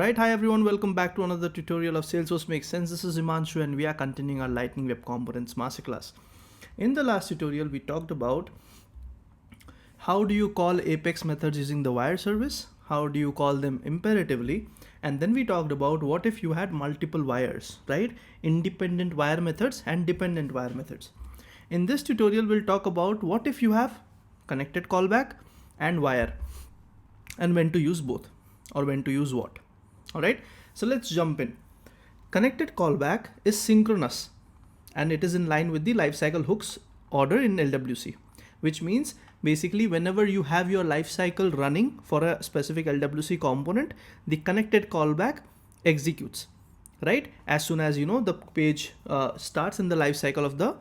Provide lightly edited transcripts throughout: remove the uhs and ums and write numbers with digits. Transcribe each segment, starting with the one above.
Alright, hi everyone, welcome back to another tutorial of Salesforce Makes Sense. This is Himanshu and we are continuing our Lightning Web Components masterclass. In the last tutorial, we talked about how do you call Apex methods using the wire service, how do you call them imperatively, and then we talked about what if you had multiple wires, right? Independent wire methods and dependent wire methods. In this tutorial, we'll talk about what if you have connected callback and wire and when to use both or when to use what. All right, so let's jump in. Connected callback is synchronous and it is in line with the lifecycle hooks order in LWC, which means basically whenever you have your lifecycle running for a specific LWC component, the connected callback executes, right? As soon as the page starts in the lifecycle of the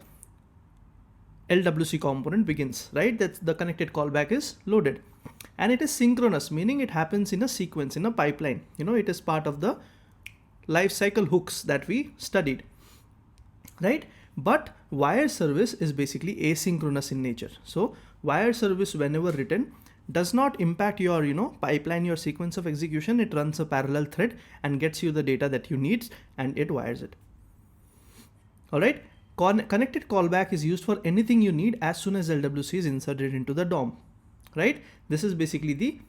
LWC component begins, right? That's the connected callback is loaded. And it is synchronous, meaning it happens in a sequence, in a pipeline. It is part of the lifecycle hooks that we studied, right? But wire service is basically asynchronous in nature. So wire service, whenever written, does not impact your pipeline, your sequence of execution. It runs a parallel thread and gets you the data that you need and it wires it. All right. Connected callback is used for anything you need as soon as LWC is inserted into the DOM. Right? This is basically the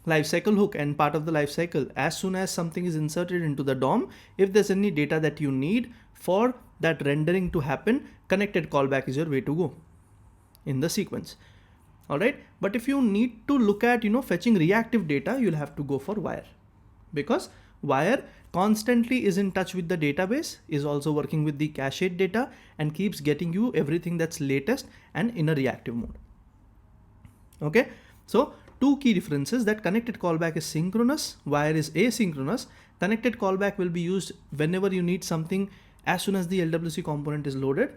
lifecycle hook and part of the lifecycle. As soon as something is inserted into the DOM, if there's any data that you need for that rendering to happen, connected callback is your way to go in the sequence. All right. But if you need to look at, fetching reactive data, you'll have to go for wire, because wire constantly is in touch with the database, is also working with the cached data and keeps getting you everything that's latest and in a reactive mode. Okay, so two key differences: that connected callback is synchronous, wire is asynchronous. Connected callback will be used whenever you need something as soon as the LWC component is loaded,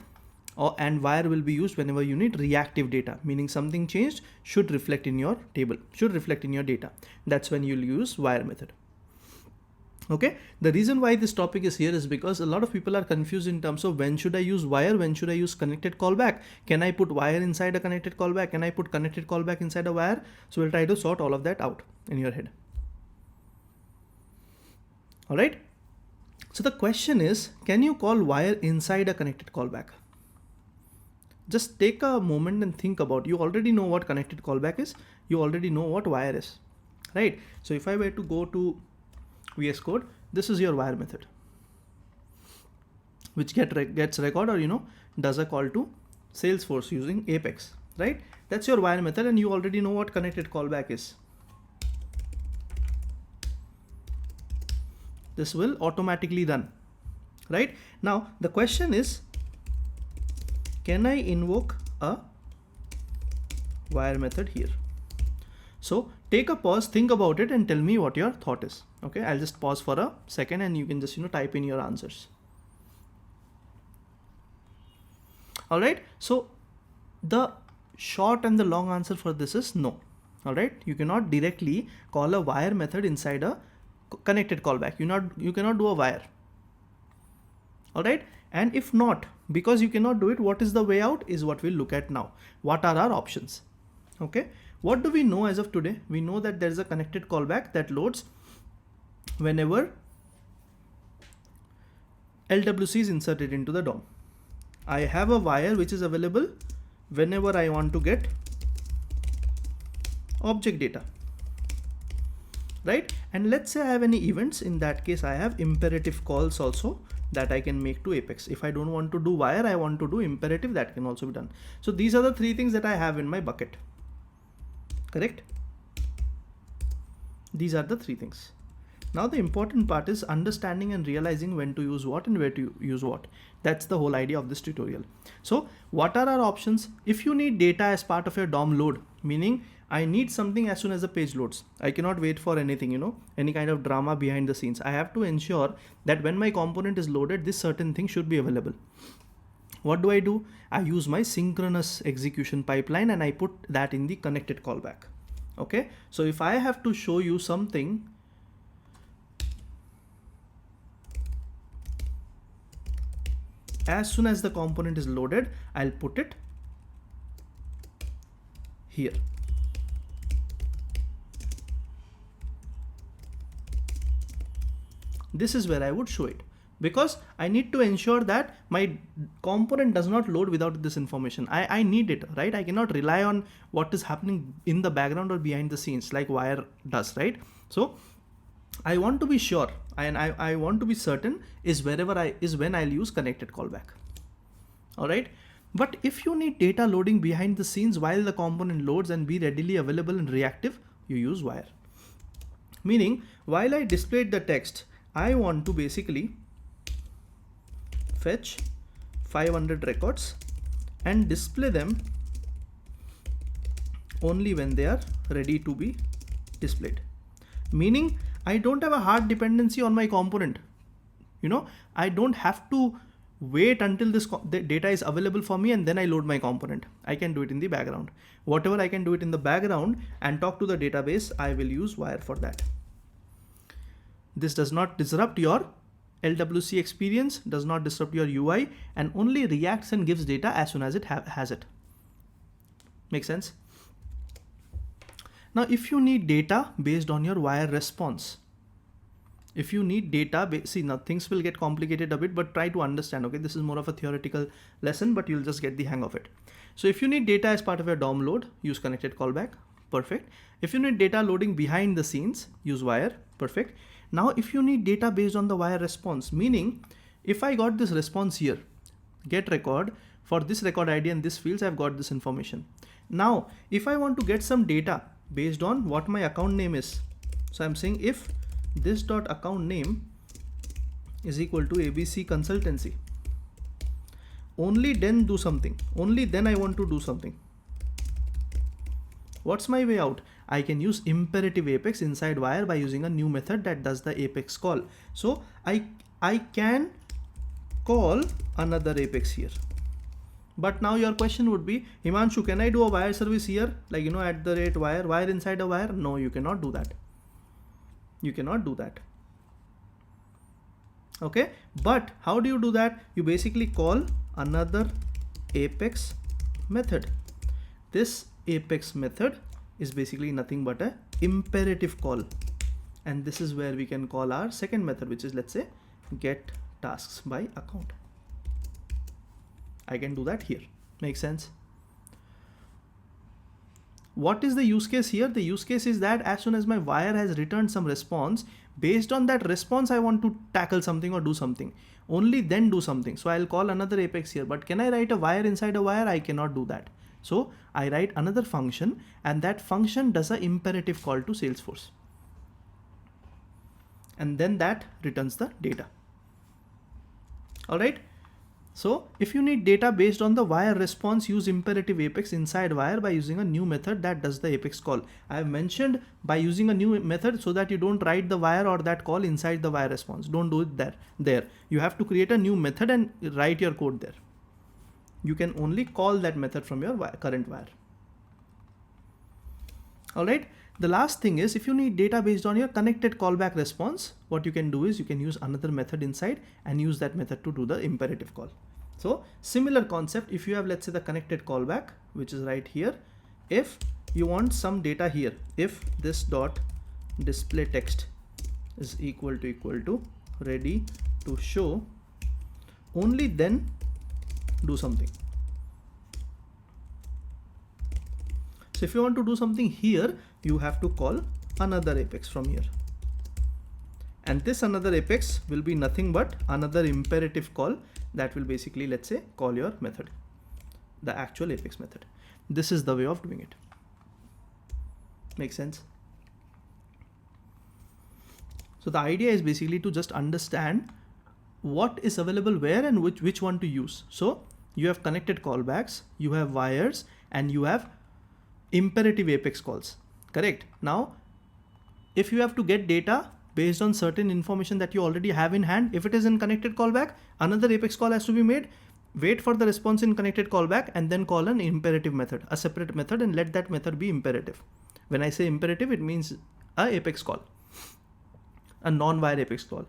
and wire will be used whenever you need reactive data, meaning something changed should reflect in your table, should reflect in your data. That's when you'll use wire method. Okay, the reason why this topic is here is because a lot of people are confused in terms of when should I use wire, when should I use connected callback, can I put wire inside a connected callback, can I put connected callback inside a wire? So we'll try to sort all of that out in your head. All right, so the question is, can you call wire inside a connected callback? Just take a moment and think about, you already know what connected callback is, you already know what wire is, right? So if I were to go to VS Code, this is your wire method, which gets record or does a call to Salesforce using Apex, right? That's your wire method, and you already know what connected callback is. This will automatically run, right? Now the question is, can I invoke a wire method here? So take a pause, think about it, and tell me what your thought is. Okay, I'll just pause for a second and you can just type in your answers. All right, so the short and the long answer for this is no. All right, you cannot directly call a wire method inside a connected callback. You cannot do a wire. All right, and if not, because you cannot do it, what is the way out is what we'll look at now. What are our options? Okay, what do we know as of today? We know that there is a connected callback that loads whenever LWC is inserted into the DOM. I have a wire which is available whenever I want to get object data, right? And let's say I have any events. In that case, I have imperative calls also that I can make to Apex. If I don't want to do wire, I want to do imperative, that can also be done. So these are the three things that I have in my bucket. Correct? These are the three things. Now the important part is understanding and realizing when to use what and where to use what. That's the whole idea of this tutorial. So what are our options? If you need data as part of your DOM load, meaning I need something as soon as the page loads, I cannot wait for anything, any kind of drama behind the scenes. I have to ensure that when my component is loaded, this certain thing should be available. What do? I use my synchronous execution pipeline and I put that in the connected callback. Okay, so if I have to show you something, as soon as the component is loaded, I'll put it here. this is where I would show it, because I need to ensure that my component does not load without this information. I need it, right? I cannot rely on what is happening in the background or behind the scenes like wire does, right? So I want to be sure, and I want to be certain is when I'll use connected callback. All right. But if you need data loading behind the scenes while the component loads and be readily available and reactive, you use wire. Meaning, while I displayed the text, I want to basically fetch 500 records and display them only when they are ready to be displayed. Meaning, I don't have a hard dependency on my component. I don't have to wait until the data is available for me and then I load my component. I can do it in the background. Whatever I can do it in the background and talk to the database, I will use wire for that. This does not disrupt your LWC experience, does not disrupt your UI, and only reacts and gives data as soon as it has it. Make sense? Now, if you need data based on your wire response, if you need data, see, now things will get complicated a bit, but try to understand, okay? This is more of a theoretical lesson, but you'll just get the hang of it. So if you need data as part of your DOM load, use connected callback, perfect. If you need data loading behind the scenes, use wire, perfect. Now, if you need data based on the wire response, meaning if I got this response here, get record, for this record ID and this fields, I've got this information. Now, if I want to get some data based on what my account name is, so I'm saying if this dot account name is equal to ABC consultancy, only then do something. Only then I want to do something. What's my way out? I can use imperative apex inside wire by using a new method that does the apex call. So I can call another apex here. But now your question would be, Himanshu, can I do a wire service here? Like, @wire inside a wire? No, you cannot do that. You cannot do that. Okay, but how do you do that? You basically call another apex method. This apex method is basically nothing but a imperative call, and this is where we can call our second method, which is, let's say, get tasks by account. I can do that here. Make sense? What is the use case here? The use case is that as soon as my wire has returned some response, based on that response, I want to tackle something or do something. Only then do something. So I'll call another apex here, but can I write a wire inside a wire? I cannot do that. So I write another function, and that function does an imperative call to Salesforce. And then that returns the data. All right. So if you need data based on the wire response, use imperative apex inside wire by using a new method that does the apex call. I have mentioned by using a new method so that you don't write the wire or that call inside the wire response. Don't do it there. You have to create a new method and write your code there. You can only call that method from your current wire. All right. The last thing is, if you need data based on your connected callback response, what you can do is you can use another method inside and use that method to do the imperative call. So similar concept, if you have, let's say, the connected callback, which is right here, if you want some data here, if this dot display text is equal to ready to show, only then do something. So if you want to do something here, you have to call another apex from here. And this another apex will be nothing but another imperative call that will basically, let's say, call your method, the actual apex method. This is the way of doing it. Make sense? So the idea is basically to just understand what is available where and which one to use. So you have connected callbacks, you have wires, and you have imperative apex calls. Correct? Now, if you have to get data based on certain information that you already have in hand, if it is in connected callback, another apex call has to be made. Wait for the response in connected callback and then call an imperative method, a separate method, and let that method be imperative. When I say imperative, it means a apex call, a non-wire apex call.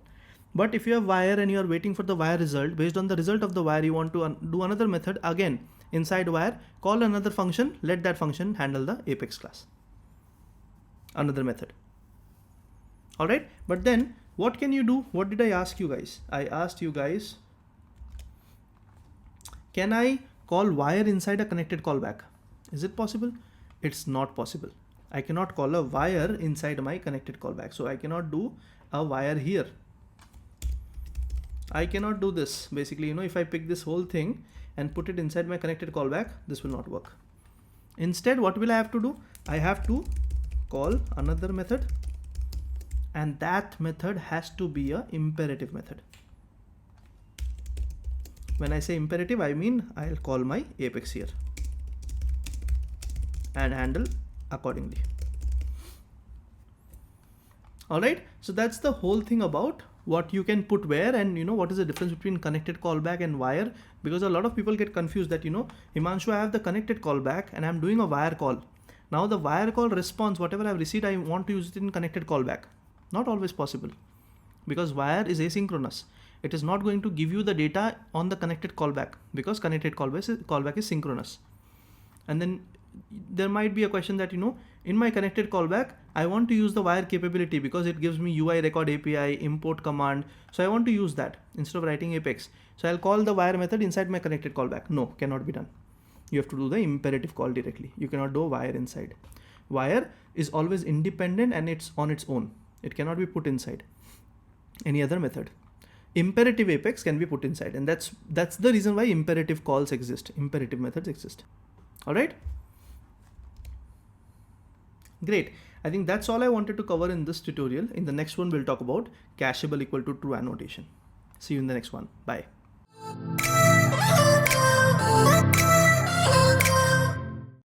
But if you have wire and you are waiting for the wire result, based on the result of the wire, you want to do another method again inside wire, call another function, let that function handle the apex class, another method. All right. But then What can you do? What did I ask you guys? I asked you guys, can I call wire inside a connected callback? Is it possible? It's not possible. I cannot call a wire inside my connected callback. So I cannot do a wire here. I cannot do this. Basically, if I pick this whole thing and put it inside my connected callback, this will not work. Instead, what will I have to do? I have to call another method, and that method has to be a imperative method. When I say imperative, I mean I'll call my apex here and handle accordingly. All right, so that's the whole thing about what you can put where, and what is the difference between connected callback and wire, because a lot of people get confused that, Himanshu, I have the connected callback and I'm doing a wire call. Now the wire call response, whatever I've received, I want to use it in connected callback. Not always possible, because wire is asynchronous. It is not going to give you the data on the connected callback, because connected callback is synchronous. And then there might be a question that, in my connected callback, I want to use the wire capability because it gives me UI record API, import command. So I want to use that instead of writing apex. So I'll call the wire method inside my connected callback. No, cannot be done. You have to do the imperative call directly. You cannot do a wire inside. Wire is always independent and it's on its own. It cannot be put inside any other method. Imperative apex can be put inside, and that's the reason why imperative calls exist. Imperative methods exist. All right. Great. I think that's all I wanted to cover in this tutorial. In the next one, we'll talk about cacheable equal to true annotation. See you in the next one. Bye.